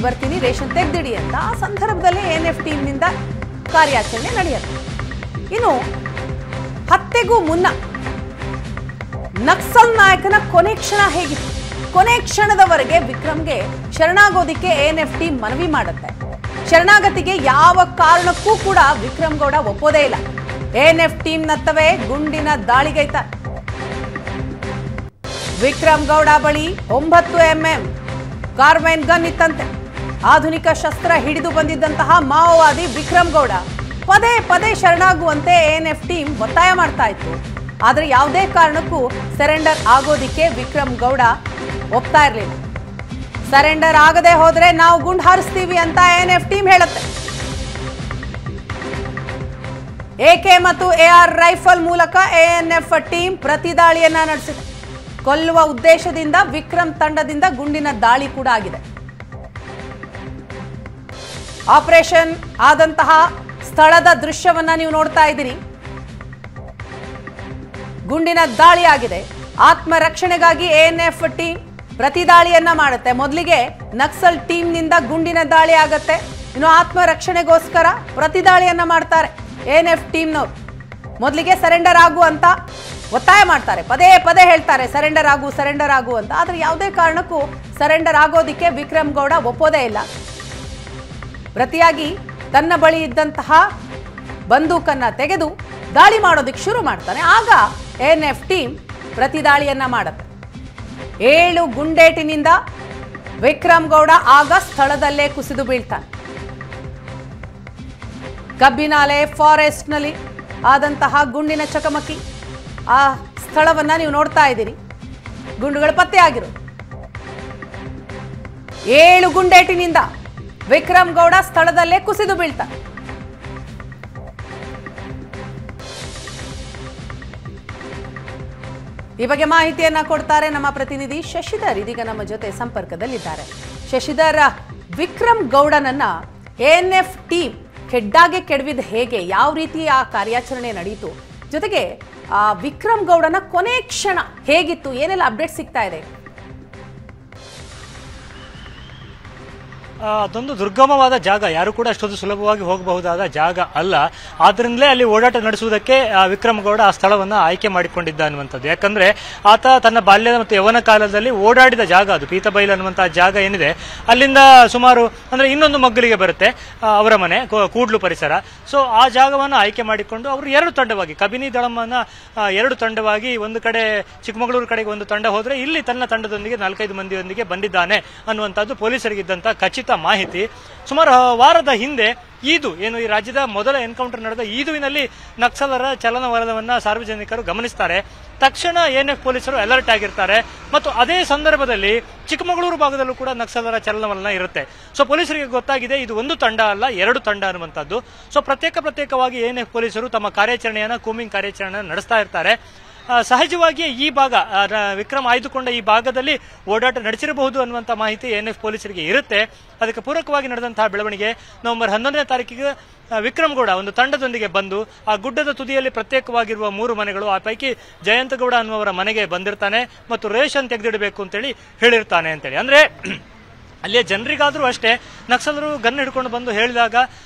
ಬರ್ತೀನಿ, ರೇಷನ್ ತೆಗೆದಿಡಿ ಅಂತ. ಆ ಸಂದರ್ಭದಲ್ಲಿ ANF ಟೀಮ್ನಿಂದ ಕಾರ್ಯಾಚರಣೆ ನಡೆಯುತ್ತೆ. ಇನ್ನು ಹತ್ಯೆಗೂ ಮುನ್ನ ನಕ್ಸಲ್ ನಾಯಕನ ಕೊನೆ ಕ್ಷಣ ಹೇಗಿತ್ತು? ಕೊನೆ ಕ್ಷಣದವರೆಗೆ ವಿಕ್ರಮ್ಗೆ ಶರಣಾಗೋದಿಕ್ಕೆ ANF ಟೀಮ್ ಮನವಿ ಮಾಡುತ್ತೆ. ಶರಣಾಗತಿಗೆ ಯಾವ ಕಾರಣಕ್ಕೂ ಕೂಡ ವಿಕ್ರಮ್ ಗೌಡ ಒಪ್ಪೋದೇ ಇಲ್ಲ. ANF ಟೀಮ್ ನತ್ತವೇ ಗುಂಡಿನ ದಾಳಿಗೈತಾರೆ. ವಿಕ್ರಮ್ ಗೌಡ ಬಳಿ 9 mm ಕಾರ್ಬೈನ್ ಗನ್ ಇತ್ತಂತೆ. ಆಧುನಿಕ ಶಸ್ತ್ರ ಹಿಡಿದು ಬಂದಿದ್ದಂತಹ ಮಾವೋವಾದಿ ವಿಕ್ರಮ್ ಗೌಡ ಪದೇ ಪದೇ ಶರಣಾಗುವಂತೆ ANF ಟೀಮ್ ಒತ್ತಾಯ ಮಾಡ್ತಾ ಇತ್ತು. ಆದರೆ ಯಾವುದೇ ಕಾರಣಕ್ಕೂ ಸರೆಂಡರ್ ಆಗೋದಿಕ್ಕೆ ವಿಕ್ರಮ್ ಗೌಡ ಒಪ್ತಾ ಇರಲಿಲ್ಲ. ಸರೆಂಡರ್ ಆಗದೆ ಹೋದ್ರೆ ನಾವು ಗುಂಡು ಹಾರಿಸ್ತೀವಿ ಅಂತ ANF ಟೀಮ್ ಹೇಳುತ್ತೆ. AK ಮತ್ತು AR ರೈಫಲ್ ಮೂಲಕ ANF ಟೀಮ್ ಪ್ರತಿದಾಳಿಯನ್ನ ನಡೆಸಿದೆ. ಕೊಲ್ಲುವ ಉದ್ದೇಶದಿಂದ ವಿಕ್ರಮ್ ತಂಡದಿಂದ ಗುಂಡಿನ ದಾಳಿ ಕೂಡ ಆಗಿದೆ. ಆಪರೇಷನ್ ಆದಂತಹ ಸ್ಥಳದ ದೃಶ್ಯವನ್ನ ನೀವು ನೋಡ್ತಾ ಇದ್ದೀರಿ. ಗುಂಡಿನ ದಾಳಿ ಆಗಿದೆ. ಆತ್ಮರಕ್ಷಣೆಗಾಗಿ ANF ಟೀಮ್ ಪ್ರತಿದಾಳಿಯನ್ನ ಮಾಡುತ್ತೆ. ಮೊದಲಿಗೆ ನಕ್ಸಲ್ ಟೀಮ್ನಿಂದ ಗುಂಡಿನ ದಾಳಿ ಆಗತ್ತೆ. ಇನ್ನು ಆತ್ಮರಕ್ಷಣೆಗೋಸ್ಕರ ಪ್ರತಿದಾಳಿಯನ್ನ ಮಾಡ್ತಾರೆ ANF ಟೀಮ್ನವರು. ಮೊದಲಿಗೆ ಸರೆಂಡರ್ ಆಗು ಅಂತ ಒತ್ತಾಯ ಮಾಡ್ತಾರೆ, ಪದೇ ಪದೇ ಹೇಳ್ತಾರೆ ಸರೆಂಡರ್ ಆಗು ಅಂತ. ಆದರೆ ಯಾವುದೇ ಕಾರಣಕ್ಕೂ ಸರೆಂಡರ್ ಆಗೋದಿಕ್ಕೆ ವಿಕ್ರಮ್ ಗೌಡ ಒಪ್ಪೋದೇ ಇಲ್ಲ. ಪ್ರತಿಯಾಗಿ ತನ್ನ ಬಳಿ ಇದ್ದಂತಹ ಬಂದೂಕನ್ನ ತೆಗೆದು ದಾಳಿ ಮಾಡೋದಕ್ಕೆ ಶುರು ಮಾಡ್ತಾನೆ. ಆಗ ANF ಟೀಮ್ ಪ್ರತಿದಾಳಿಯನ್ನ ಮಾಡುತ್ತೆ. 7 ಗುಂಡೇಟಿನಿಂದ ವಿಕ್ರಮ್ ಗೌಡ ಆಗ ಸ್ಥಳದಲ್ಲೇ ಕುಸಿದು ಬೀಳ್ತಾನೆ. ಕಬ್ಬಿನಾಲೆ ಫಾರೆಸ್ಟ್ನಲ್ಲಿ ಆದಂತಹ ಗುಂಡಿನ ಚಕಮಕಿ, ಆ ಸ್ಥಳವನ್ನ ನೀವು ನೋಡ್ತಾ ಇದ್ದೀರಿ. ಗುಂಡುಗಳು ಪತ್ತೆ ಆಗಿರೋದು. 7 ಗುಂಡೇಟಿನಿಂದ ವಿಕ್ರಮ್ ಗೌಡ ಸ್ಥಳದಲ್ಲೇ ಕುಸಿದು ಬೀಳ್ತಾನೆ. ಈ ಬಗ್ಗೆ ಮಾಹಿತಿಯನ್ನ ಕೊಡ್ತಾರೆ ನಮ್ಮ ಪ್ರತಿನಿಧಿ ಶಶಿಧರ್. ಇದೀಗ ನಮ್ಮ ಜೊತೆ ಸಂಪರ್ಕದಲ್ಲಿದ್ದಾರೆ. ಶಶಿಧರ್, ವಿಕ್ರಮ್ ಗೌಡನನ್ನ ANF ಟೀಮ್ ಹೆಡ್ಡಾಗೆ ಕೆಡವಿದ ಹೇಗೆ, ಯಾವ ರೀತಿ ಆ ಕಾರ್ಯಾಚರಣೆ ನಡೆಯಿತು, ಜೊತೆಗೆ ವಿಕ್ರಮ್ ಗೌಡನ ಕೊನೆ ಕ್ಷಣ ಹೇಗಿತ್ತು, ಏನೆಲ್ಲ ಅಪ್ಡೇಟ್ ಸಿಗ್ತಾ ಇದೆ? ಅದೊಂದು ದುರ್ಗಮವಾದ ಜಾಗ, ಯಾರು ಕೂಡ ಅಷ್ಟೊಂದು ಸುಲಭವಾಗಿ ಹೋಗಬಹುದಾದ ಜಾಗ ಅಲ್ಲ. ಆದ್ರಿಂದಲೇ ಅಲ್ಲಿ ಓಡಾಟ ನಡೆಸುವುದಕ್ಕೆ ವಿಕ್ರಮ್ ಗೌಡ ಆ ಸ್ಥಳವನ್ನ ಆಯ್ಕೆ ಮಾಡಿಕೊಂಡಿದ್ದ ಅನ್ನುವಂಥದ್ದು. ಯಾಕಂದ್ರೆ ಆತ ತನ್ನ ಬಾಲ್ಯದ ಮತ್ತು ಯೌವನ ಕಾಲದಲ್ಲಿ ಓಡಾಡಿದ ಜಾಗ ಅದು. ಪೀತಬೈಲ್ ಅನ್ನುವಂತಹ ಜಾಗ ಏನಿದೆ, ಅಲ್ಲಿಂದ ಸುಮಾರು ಅಂದ್ರೆ ಇನ್ನೊಂದು ಮಗ್ಗಲಿಗೆ ಬರುತ್ತೆ ಅವರ ಮನೆ ಕೂಡ್ಲು ಪರಿಸರ. ಸೊ ಆ ಜಾಗವನ್ನು ಆಯ್ಕೆ ಮಾಡಿಕೊಂಡು ಅವರು 2 ತಂಡವಾಗಿ, ಕಬಿನಿ ದಳಮನ್ನ 2 ತಂಡವಾಗಿ, ಒಂದು ಕಡೆ ಚಿಕ್ಕಮಗಳೂರು ಕಡೆಗೆ ಒಂದು ತಂಡ ಹೋದ್ರೆ, ಇಲ್ಲಿ ತನ್ನ ತಂಡದೊಂದಿಗೆ 4-5 ಮಂದಿಯೊಂದಿಗೆ ಬಂದಿದ್ದಾನೆ ಅನ್ನುವಂಥದ್ದು ಪೊಲೀಸರಿಗಿದ್ದಂತ ಖಚಿತ ಮಾಹಿತಿ. ಸುಮಾರು ವಾರದ ಹಿಂದೆ ಈದು ಏನು ಈ ರಾಜ್ಯದ ಮೊದಲ ಎನ್ಕೌಂಟರ್ ನಡೆದ ಈದುವಿನಲ್ಲಿ ನಕ್ಸಲರ ಚಲನವಲನವನ್ನ ಸಾರ್ವಜನಿಕರು ಗಮನಿಸ್ತಾರೆ. ತಕ್ಷಣ ANF ಪೊಲೀಸರು ಅಲರ್ಟ್ ಆಗಿರ್ತಾರೆ. ಮತ್ತು ಅದೇ ಸಂದರ್ಭದಲ್ಲಿ ಚಿಕ್ಕಮಗಳೂರು ಭಾಗದಲ್ಲೂ ಕೂಡ ನಕ್ಸಲರ ಚಲನವಲನ ಇರುತ್ತೆ. ಸೊ ಪೊಲೀಸರಿಗೆ ಗೊತ್ತಾಗಿದೆ ಇದು ಒಂದು ತಂಡ ಅಲ್ಲ, 2 ತಂಡ ಅನ್ನುವಂಥದ್ದು. ಸೊ ಪ್ರತ್ಯೇಕವಾಗಿ ANF ಪೊಲೀಸರು ತಮ್ಮ ಕಾರ್ಯಾಚರಣೆಯನ್ನ, ಕೂಂಬಿಂಗ್ ಕಾರ್ಯಾಚರಣೆಯನ್ನು ನಡೆಸ್ತಾ ಇರ್ತಾರೆ. ಸಹಜವಾಗಿ ಈ ಭಾಗ ವಿಕ್ರಮ್ ಆಯ್ದುಕೊಂಡ ಈ ಭಾಗದಲ್ಲಿ ಓಡಾಟ ನಡೆಸಿರಬಹುದು ಅನ್ನುವಂಥ ಮಾಹಿತಿ ANF ಪೊಲೀಸರಿಗೆ ಇರುತ್ತೆ. ಅದಕ್ಕೆ ಪೂರಕವಾಗಿ ನಡೆದಂತಹ ಬೆಳವಣಿಗೆ ನವೆಂಬರ್ 11ನೇ ತಾರೀಕಿಗೆ ವಿಕ್ರಮ್ ಗೌಡ ಒಂದು ತಂಡದೊಂದಿಗೆ ಬಂದು ಆ ಗುಡ್ಡದ ತುದಿಯಲ್ಲಿ ಪ್ರತ್ಯೇಕವಾಗಿರುವ 3 ಮನೆಗಳು, ಆ ಪೈಕಿ ಜಯಂತಗೌಡ ಅನ್ನುವರ ಮನೆಗೆ ಬಂದಿರ್ತಾನೆ ಮತ್ತು ರೇಷನ್ ತೆಗೆದಿಡಬೇಕು ಅಂತೇಳಿ ಹೇಳಿರ್ತಾನೆ ಅಂತೇಳಿ. ಅಂದ್ರೆ ಅಲ್ಲಿಯ ಜನರಿಗಾದ್ರೂ ಅಷ್ಟೇ, ನಕ್ಸಲರು ಗನ್ ಹಿಡ್ಕೊಂಡು ಬಂದು ಹೇಳಿದಾಗ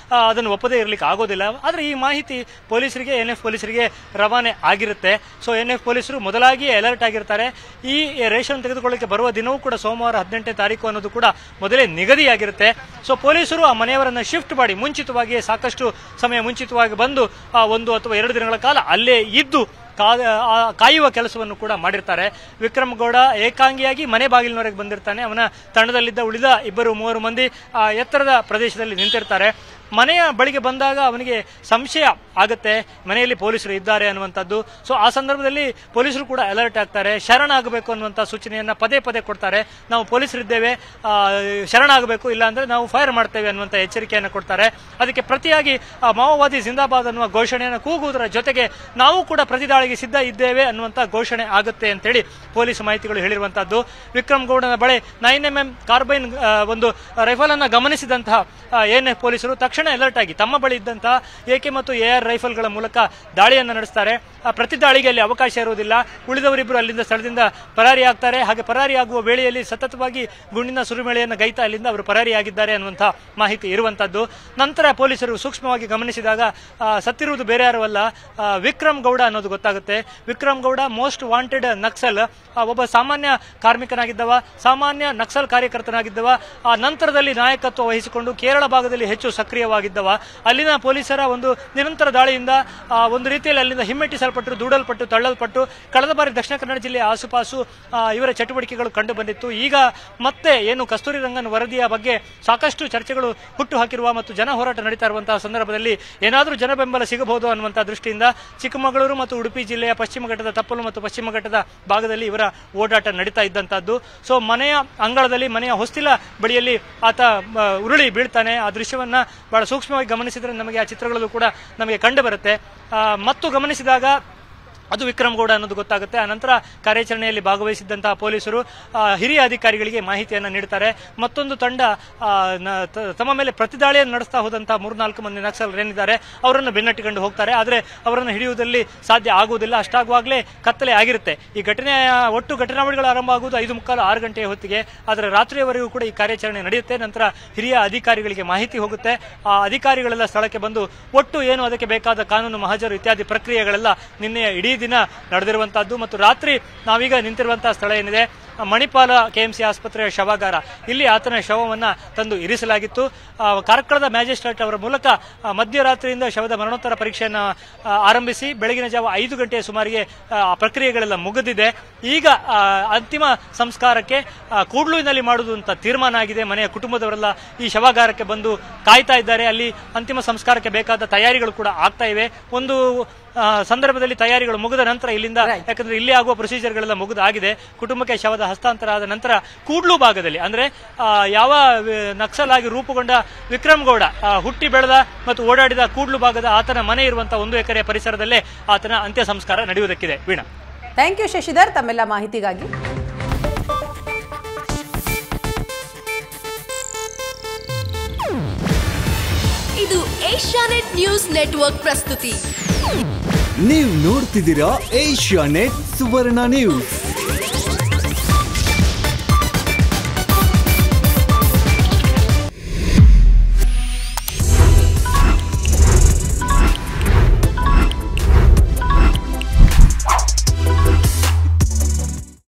ಅದನ್ನು ಒಪ್ಪದೇ ಇರಲಿಕ್ಕೆ ಆಗೋದಿಲ್ಲ. ಆದರೆ ಈ ಮಾಹಿತಿ ಪೊಲೀಸರಿಗೆ, ANF ಪೊಲೀಸರಿಗೆ ರವಾನೆ ಆಗಿರುತ್ತೆ. ಸೊ ANF ಪೊಲೀಸರು ಮೊದಲಾಗಿ ಅಲರ್ಟ್ ಆಗಿರ್ತಾರೆ. ಈ ರೇಷನ್ ತೆಗೆದುಕೊಳ್ಳಕ್ಕೆ ಬರುವ ದಿನವೂ ಕೂಡ ಸೋಮವಾರ 18ನೇ ತಾರೀಕು ಅನ್ನೋದು ಕೂಡ ಮೊದಲೇ ನಿಗದಿಯಾಗಿರುತ್ತೆ. ಸೊ ಪೊಲೀಸರು ಆ ಮನೆಯವರನ್ನ ಶಿಫ್ಟ್ ಮಾಡಿ ಮುಂಚಿತವಾಗಿ, ಸಾಕಷ್ಟು ಸಮಯ ಮುಂಚಿತವಾಗಿ ಬಂದು 1 ಅಥವಾ 2 ದಿನಗಳ ಕಾಲ ಅಲ್ಲೇ ಇದ್ದು ಕಾಯುವ ಕೆಲಸವನ್ನು ಕೂಡ ಮಾಡಿರ್ತಾರೆ. ವಿಕ್ರಮ್ ಗೌಡ ಏಕಾಂಗಿಯಾಗಿ ಮನೆ ಬಾಗಿಲಿನವರೆಗೆ ಬಂದಿರ್ತಾನೆ. ಅವನ ತಂಡದಲ್ಲಿದ್ದ ಉಳಿದ 2-3 ಮಂದಿ ಎತ್ತರದ ಪ್ರದೇಶದಲ್ಲಿ ನಿಂತಿರ್ತಾರೆ. ಮನೆಯ ಬಳಿಗೆ ಬಂದಾಗ ಅವನಿಗೆ ಸಂಶಯ ಆಗುತ್ತೆ, ಮನೆಯಲ್ಲಿ ಪೊಲೀಸರು ಇದ್ದಾರೆ ಅನ್ನುವಂಥದ್ದು. ಸೊ ಆ ಸಂದರ್ಭದಲ್ಲಿ ಪೊಲೀಸರು ಕೂಡ ಅಲರ್ಟ್ ಆಗ್ತಾರೆ. ಶರಣಾಗಬೇಕು ಅನ್ನುವಂಥ ಸೂಚನೆಯನ್ನ ಪದೇ ಪದೇ ಕೊಡ್ತಾರೆ. ನಾವು ಪೊಲೀಸರಿದ್ದೇವೆ, ಶರಣಾಗಬೇಕು, ಇಲ್ಲ ಅಂದ್ರೆ ನಾವು ಫೈರ್ ಮಾಡ್ತೇವೆ ಅನ್ನುವಂಥ ಎಚ್ಚರಿಕೆಯನ್ನು ಕೊಡ್ತಾರೆ. ಅದಕ್ಕೆ ಪ್ರತಿಯಾಗಿ ಮಾವೋವಾದಿ ಜಿಂದಾಬಾದ್ ಅನ್ನುವ ಘೋಷಣೆಯನ್ನು ಕೂಗುವುದರ ಜೊತೆಗೆ ನಾವು ಕೂಡ ಪ್ರತಿದಾಳಿಗೆ ಸಿದ್ಧ ಇದ್ದೇವೆ ಅನ್ನುವಂಥ ಘೋಷಣೆ ಆಗುತ್ತೆ ಅಂತೇಳಿ ಪೊಲೀಸ್ ಮಾಹಿತಿಗಳು ಹೇಳಿರುವಂತಹದ್ದು. ವಿಕ್ರಮ್ ಗೌಡನ ಬಳಿ 9mm ಕಾರ್ಬೈನ್ ಒಂದು ರೈಫಲ್ ಅನ್ನ ಗಮನಿಸಿದಂತಹ ANF ಪೊಲೀಸರು ತಕ್ಷಣ ತಕ್ಷಣ ಅಲರ್ಟ್ ಆಗಿ ತಮ್ಮ ಬಳಿ ಇದ್ದಂತಹ AK ಮತ್ತು AR ರೈಫಲ್ಗಳ ಮೂಲಕ ದಾಳಿಯನ್ನು ನಡೆಸ್ತಾರೆ. ಪ್ರತಿ ದಾಳಿಗೆ ಅಲ್ಲಿ ಅವಕಾಶ ಇರುವುದಿಲ್ಲ. ಉಳಿದವರಿಬ್ಬರು ಅಲ್ಲಿಂದ ಸ್ಥಳದಿಂದ ಪರಾರಿಯಾಗ್ತಾರೆ. ಹಾಗೆ ಪರಾರಿಯಾಗುವ ವೇಳೆಯಲ್ಲಿ ಸತತವಾಗಿ ಗುಂಡಿನ ಸುರಿಮಳೆಯನ್ನು ಗೈತಾ ಅಲ್ಲಿಂದ ಅವರು ಪರಾರಿಯಾಗಿದ್ದಾರೆ ಅನ್ನುವಂತಹ ಮಾಹಿತಿ ಇರುವಂತದ್ದು. ನಂತರ ಪೊಲೀಸರು ಸೂಕ್ಷ್ಮವಾಗಿ ಗಮನಿಸಿದಾಗ ಸತ್ತಿರುವುದು ಬೇರೆ ಯಾರು ಅಲ್ಲ, ವಿಕ್ರಮ್ ಗೌಡ ಅನ್ನೋದು ಗೊತ್ತಾಗುತ್ತೆ. ವಿಕ್ರಮ್ ಗೌಡ ಮೋಸ್ಟ್ ವಾಂಟೆಡ್ ನಕ್ಸಲ್, ಒಬ್ಬ ಸಾಮಾನ್ಯ ಕಾರ್ಮಿಕನಾಗಿದ್ದವ, ಸಾಮಾನ್ಯ ನಕ್ಸಲ್ ಕಾರ್ಯಕರ್ತನಾಗಿದ್ದವ. ಆ ನಂತರದಲ್ಲಿ ನಾಯಕತ್ವ ವಹಿಸಿಕೊಂಡು ಕೇರಳ ಭಾಗದಲ್ಲಿ ಹೆಚ್ಚು ಸಕ್ರಿಯವಾಗಿದ್ದವ. ಅಲ್ಲಿನ ಪೊಲೀಸರ ಒಂದು ನಿರಂತರ ದಾಳಿಯಿಂದ ಒಂದು ರೀತಿಯಲ್ಲಿ ಅಲ್ಲಿಂದ ಹಿಮ್ಮೆಟ್ಟಿಸಲ್ಪಟ್ಟು, ದೂಡಲ್ಪಟ್ಟು, ತಳ್ಳಲ್ಪಟ್ಟು ಕಳೆದ ಬಾರಿ ದಕ್ಷಿಣ ಕನ್ನಡ ಜಿಲ್ಲೆಯ ಆಸುಪಾಸು ಇವರ ಚಟುವಟಿಕೆಗಳು ಕಂಡು ಬಂದಿತ್ತು. ಈಗ ಮತ್ತೆ ಏನು ಕಸ್ತೂರಿ ರಂಗನ್ ವರದಿಯ ಬಗ್ಗೆ ಸಾಕಷ್ಟು ಚರ್ಚೆಗಳು ಹುಟ್ಟು ಹಾಕಿರುವ ಮತ್ತು ಜನ ಹೋರಾಟ ನಡೀತಾ ಇರುವಂತಹ ಸಂದರ್ಭದಲ್ಲಿ ಏನಾದರೂ ಜನ ಬೆಂಬಲ ಸಿಗಬಹುದು ಅನ್ನುವಂತಹ ದೃಷ್ಟಿಯಿಂದ ಚಿಕ್ಕಮಗಳೂರು ಮತ್ತು ಉಡುಪಿ ಜಿಲ್ಲೆಯ ಪಶ್ಚಿಮ ಘಟ್ಟದ ತಪ್ಪಲು ಮತ್ತು ಪಶ್ಚಿಮ ಘಟ್ಟದ ಭಾಗದಲ್ಲಿ ಇವರ ಓಡಾಟ ನಡೀತಾ ಇದ್ದಂತಹದ್ದು. ಸೊ ಮನೆಯ ಅಂಗಳದಲ್ಲಿ, ಮನೆಯ ಹೊಸ್ತಿಲ ಬಳಿಯಲ್ಲಿ ಆತ ಉರುಳಿ ಬೀಳ್ತಾನೆ. ಆ ದೃಶ್ಯವನ್ನ ಬಹಳ ಸೂಕ್ಷ್ಮವಾಗಿ ಗಮನಿಸಿದ್ರೆ ನಮಗೆ ಆ ಚಿತ್ರಗಳಲ್ಲೂ ಕೂಡ ನಮಗೆ ಕಂಡು ಬರುತ್ತೆ. ಮತ್ತು ಗಮನಿಸಿದಾಗ ಅದು ವಿಕ್ರಮ್ ಗೌಡ ಅನ್ನೋದು ಗೊತ್ತಾಗುತ್ತೆ. ಆನಂತರ ಕಾರ್ಯಾಚರಣೆಯಲ್ಲಿ ಭಾಗವಹಿಸಿದ್ದಂತಹ ಪೊಲೀಸರು ಹಿರಿಯ ಅಧಿಕಾರಿಗಳಿಗೆ ಮಾಹಿತಿಯನ್ನು ನೀಡುತ್ತಾರೆ. ಮತ್ತೊಂದು ತಂಡ ತಮ್ಮ ಮೇಲೆ ಪ್ರತಿದಾಳಿಯನ್ನು ನಡೆಸ್ತಾ ಹೋದಂತಹ 3-4 ಮಂದಿ ನಕ್ಸಲರೇನಿದ್ದಾರೆ ಅವರನ್ನು ಬೆನ್ನಟ್ಟಿಕೊಂಡು ಹೋಗ್ತಾರೆ. ಆದರೆ ಅವರನ್ನು ಹಿಡಿಯುವುದರಲ್ಲಿ ಸಾಧ್ಯ ಆಗುವುದಿಲ್ಲ. ಅಷ್ಟಾಗುವಾಗಲೇ ಕತ್ತಲೆ ಆಗಿರುತ್ತೆ. ಈ ಒಟ್ಟು ಘಟನಾವಳಿಗಳು ಆರಂಭ ಆಗುವುದು 5:45-6 ಗಂಟೆಯ ಹೊತ್ತಿಗೆ. ಆದರೆ ರಾತ್ರಿಯವರೆಗೂ ಕೂಡ ಈ ಕಾರ್ಯಾಚರಣೆ ನಡೆಯುತ್ತೆ. ನಂತರ ಹಿರಿಯ ಅಧಿಕಾರಿಗಳಿಗೆ ಮಾಹಿತಿ ಹೋಗುತ್ತೆ. ಆ ಅಧಿಕಾರಿಗಳೆಲ್ಲ ಸ್ಥಳಕ್ಕೆ ಬಂದು ಒಟ್ಟು ಏನು ಅದಕ್ಕೆ ಬೇಕಾದ ಕಾನೂನು ಮಹಜರು ಇತ್ಯಾದಿ ಪ್ರಕ್ರಿಯೆಗಳೆಲ್ಲ ನಿನ್ನೆಯ ಇಡೀ ದಿನ ನಡೆದಿರುವಂತಹದ್ದು. ಮತ್ತು ರಾತ್ರಿ ನಾವೀಗ ನಿಂತಿರುವಂತಹ ಸ್ಥಳ ಏನಿದೆ ಮಣಿಪಾಲ KMC ಆಸ್ಪತ್ರೆಯ ಶವಾಗಾರ, ಇಲ್ಲಿ ಆತನ ಶವವನ್ನ ತಂದು ಇರಿಸಲಾಗಿತ್ತು. ಕಾರ್ಕಳದ ಮ್ಯಾಜಿಸ್ಟ್ರೇಟ್ ಅವರ ಮೂಲಕ ಮಧ್ಯರಾತ್ರಿಯಿಂದ ಶವದ ಮರಣೋತ್ತರ ಪರೀಕ್ಷೆಯನ್ನು ಆರಂಭಿಸಿ ಬೆಳಗಿನ ಜಾವ 5 ಗಂಟೆಯ ಸುಮಾರಿಗೆ ಆ ಪ್ರಕ್ರಿಯೆಗಳೆಲ್ಲ ಮುಗಿದಿದೆ. ಈಗ ಅಂತಿಮ ಸಂಸ್ಕಾರಕ್ಕೆ ಕೂಡ್ಲುವಿನಲ್ಲಿ ಮಾಡುವುದು ಅಂತ ತೀರ್ಮಾನ ಆಗಿದೆ. ಮನೆಯ ಕುಟುಂಬದವರೆಲ್ಲ ಈ ಶವಾಗಾರಕ್ಕೆ ಬಂದು ಕಾಯ್ತಾ ಇದ್ದಾರೆ. ಅಲ್ಲಿ ಅಂತಿಮ ಸಂಸ್ಕಾರಕ್ಕೆ ಬೇಕಾದ ತಯಾರಿಗಳು ಕೂಡ ಆಗ್ತಾ ಇವೆ. ಒಂದು ಸಂದರ್ಭದಲ್ಲಿ ತಯಾರಿಗಳು ಮುಗಿದ ನಂತರ ಇಲ್ಲಿಂದ, ಯಾಕಂದ್ರೆ ಇಲ್ಲಿ ಆಗುವ ಪ್ರೊಸೀಜರ್ಗಳೆಲ್ಲ ಮುಗಿದಾಗಿದೆ, ಕುಟುಂಬಕ್ಕೆ ಶವದ ಹಸ್ತಾಂತರ ಆದ ನಂತರ ಕೂಡ್ಲು ಭಾಗದಲ್ಲಿ ಅಂದ್ರೆ ಯಾವ ನಕ್ಸಲ್ ಆಗಿ ರೂಪುಗೊಂಡ ವಿಕ್ರಮ್ ಗೌಡ ಹುಟ್ಟಿ ಬೆಳೆದ ಮತ್ತು ಓಡಾಡಿದ ಕೂಡ್ಲು ಭಾಗದ ಆತನ ಮನೆ ಇರುವಂತಹ 1 ಎಕರೆ ಪರಿಸರದಲ್ಲೇ ಆತನ ಅಂತ್ಯ ಸಂಸ್ಕಾರ ನಡೆಯುವುದಕ್ಕಿದೆ. ವೀಣಾ, ಥ್ಯಾಂಕ್ ಯು ಶಶಿಧರ್ ತಮ್ಮೆಲ್ಲ ಮಾಹಿತಿಗಾಗಿ. ಇದು ಏಷ್ಯಾನೆಟ್ ನ್ಯೂಸ್ ನೆಟ್ವರ್ಕ್ ಪ್ರಸ್ತುತಿ. ನೀವು ನೋಡ್ತಿದ್ದೀರಾ ಏಷ್ಯಾನೆಟ್ ಸುವರ್ಣ ನ್ಯೂಸ್.